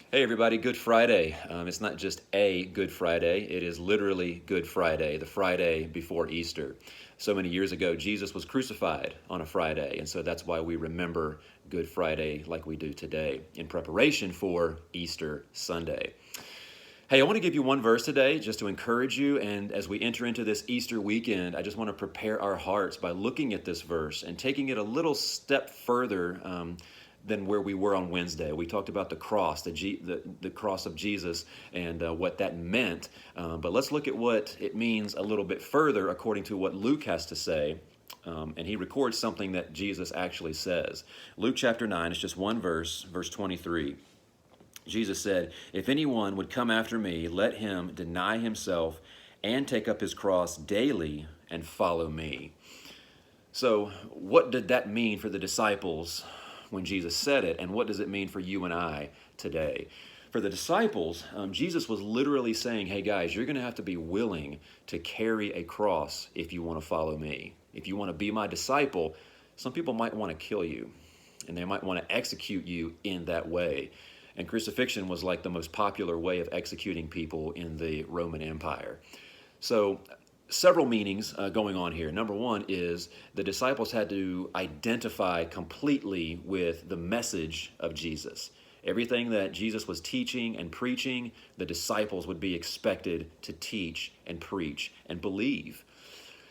Hey everybody, Good Friday. It's not just a Good Friday, it is literally Good Friday, the Friday before Easter. So many years ago, Jesus was crucified on a Friday, and so that's why we remember Good Friday like we do today in preparation for Easter Sunday. Hey, I want to give you one verse today just to encourage you. And as we enter into this Easter weekend, I just want to prepare our hearts by looking at this verse and taking it a little step further than where we were on Wednesday. We talked about the cross, the cross of Jesus, and what that meant. But let's look at what it means a little bit further according to what Luke has to say. And he records something that Jesus actually says. Luke chapter 9, it's just one verse, verse 23. Jesus said, "If anyone would come after me, let him deny himself and take up his cross daily and follow me." So, what did that mean for the disciples when Jesus said it, and what does it mean for you and I today? For the disciples, Jesus was literally saying, hey guys, you're going to have to be willing to carry a cross if you want to follow me. If you want to be my disciple, some people might want to kill you, and they might want to execute you in that way. And crucifixion was like the most popular way of executing people in the Roman Empire. So, several meanings going on here. Number one is the disciples had to identify completely with the message of Jesus. Everything that Jesus was teaching and preaching, the disciples would be expected to teach and preach and believe.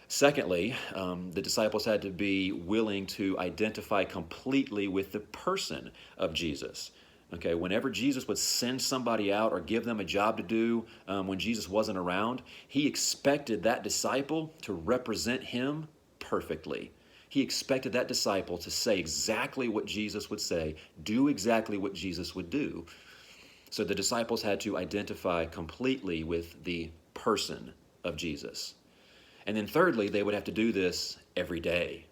Secondly, the disciples had to be willing to identify completely with the person of Jesus. Okay, whenever Jesus would send somebody out or give them a job to do when Jesus wasn't around, he expected that disciple to represent him perfectly. He expected that disciple to say exactly what Jesus would say, do exactly what Jesus would do. So the disciples had to identify completely with the person of Jesus. And then thirdly, they would have to do this every day,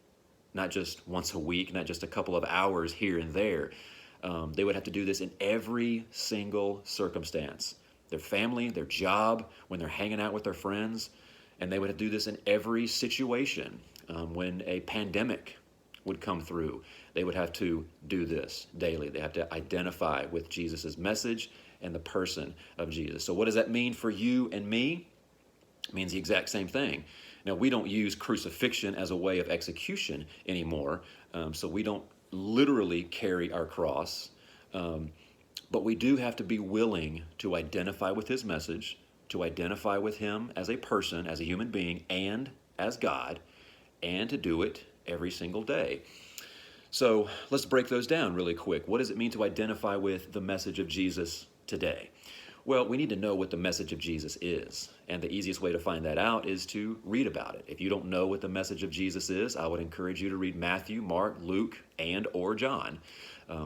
not just once a week, not just a couple of hours here and there. They would have to do this in every single circumstance. Their family, their job, when they're hanging out with their friends, and they would have to do this in every situation. When a pandemic would come through, they would have to do this daily. They have to identify with Jesus' message and the person of Jesus. So what does that mean for you and me? It means the exact same thing. Now, we don't use crucifixion as a way of execution anymore, so we don't literally carry our cross, but we do have to be willing to identify with his message, to identify with him as a person, as a human being, and as God, and to do it every single day. So let's break those down really quick. What does it mean to identify with the message of Jesus today? Well, we need to know what the message of Jesus is. And the easiest way to find that out is to read about it. If you don't know what the message of Jesus is, I would encourage you to read Matthew, Mark, Luke, and or John.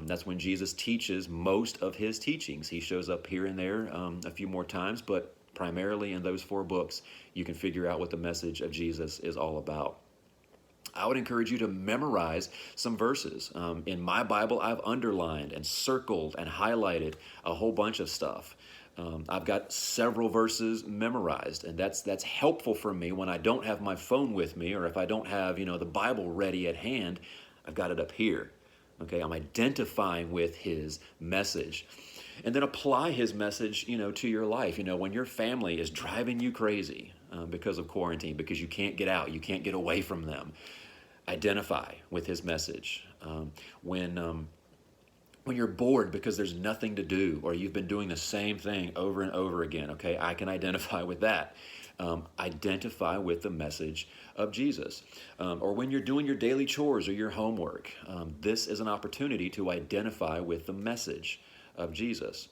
That's when Jesus teaches most of his teachings. He shows up here and there a few more times, but primarily in those four books, you can figure out what the message of Jesus is all about. I would encourage you to memorize some verses. In my Bible, I've underlined and circled and highlighted a whole bunch of stuff. I've got several verses memorized, and that's helpful for me when I don't have my phone with me, or if I don't have the Bible ready at hand. I've got it up here. Okay, I'm identifying with his message. And then apply his message, to your life. When your family is driving you crazy because of quarantine, because you can't get out, you can't get away from them, identify with his message. When you're bored because there's nothing to do, or you've been doing the same thing over and over again, okay, I can identify with that. Identify with the message of Jesus. Or when you're doing your daily chores or your homework, this is an opportunity to identify with the message of Jesus.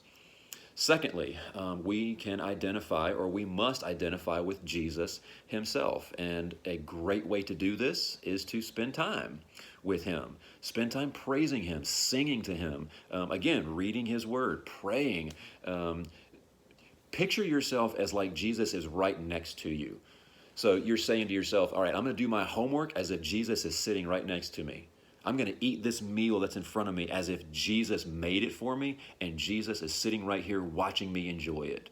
Secondly, we can identify, or we must identify with Jesus himself. And a great way to do this is to spend time with him. Spend time praising him, singing to him. Again, reading his word, praying. Picture yourself as like Jesus is right next to you. So you're saying to yourself, all right, I'm going to do my homework as if Jesus is sitting right next to me. I'm going to eat this meal that's in front of me as if Jesus made it for me and Jesus is sitting right here watching me enjoy it.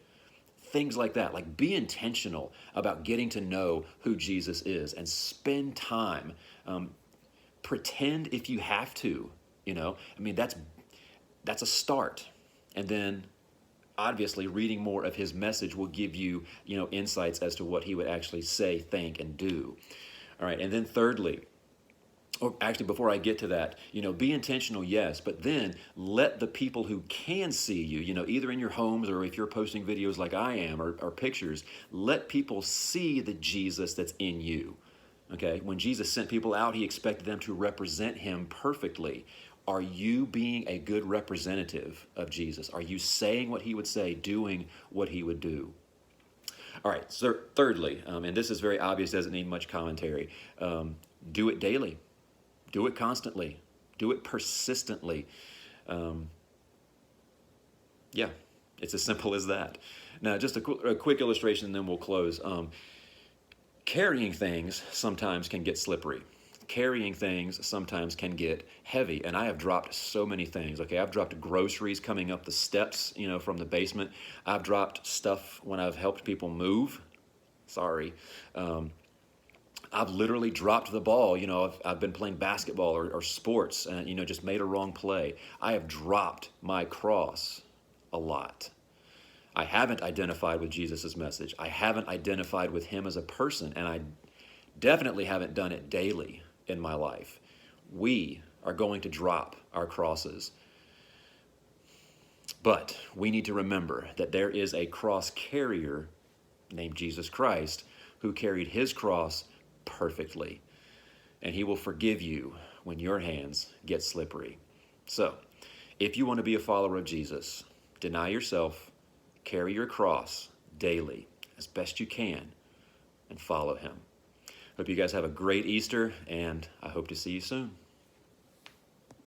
Things like that. Like, be intentional about getting to know who Jesus is and spend time. Pretend if you have to, that's a start. And then obviously reading more of his message will give you, insights as to what he would actually say, think, and do. All right. And then thirdly, or actually before I get to that, be intentional, yes, but then let the people who can see you, either in your homes or if you're posting videos like I am, or pictures, let people see the Jesus that's in you. Okay, when Jesus sent people out, he expected them to represent him perfectly. Are you being a good representative of Jesus? Are you saying what he would say, doing what he would do? All right, so thirdly, and this is very obvious, doesn't need much commentary, do it daily. Do it constantly. Do it persistently. Yeah, it's as simple as that. Now, just a quick illustration, and then we'll close. Carrying things sometimes can get slippery. Carrying things sometimes can get heavy, and I have dropped so many things. Okay, I've dropped groceries coming up the steps, from the basement. I've dropped stuff when I've helped people move. Sorry. I've literally dropped the ball. I've been playing basketball or sports and, just made a wrong play. I have dropped my cross a lot. I haven't identified with Jesus' message. I haven't identified with him as a person, and I definitely haven't done it daily in my life. We are going to drop our crosses. But we need to remember that there is a cross carrier named Jesus Christ who carried his cross perfectly. And he will forgive you when your hands get slippery. So, if you want to be a follower of Jesus, deny yourself, carry your cross daily as best you can, and follow him. Hope you guys have a great Easter, and I hope to see you soon.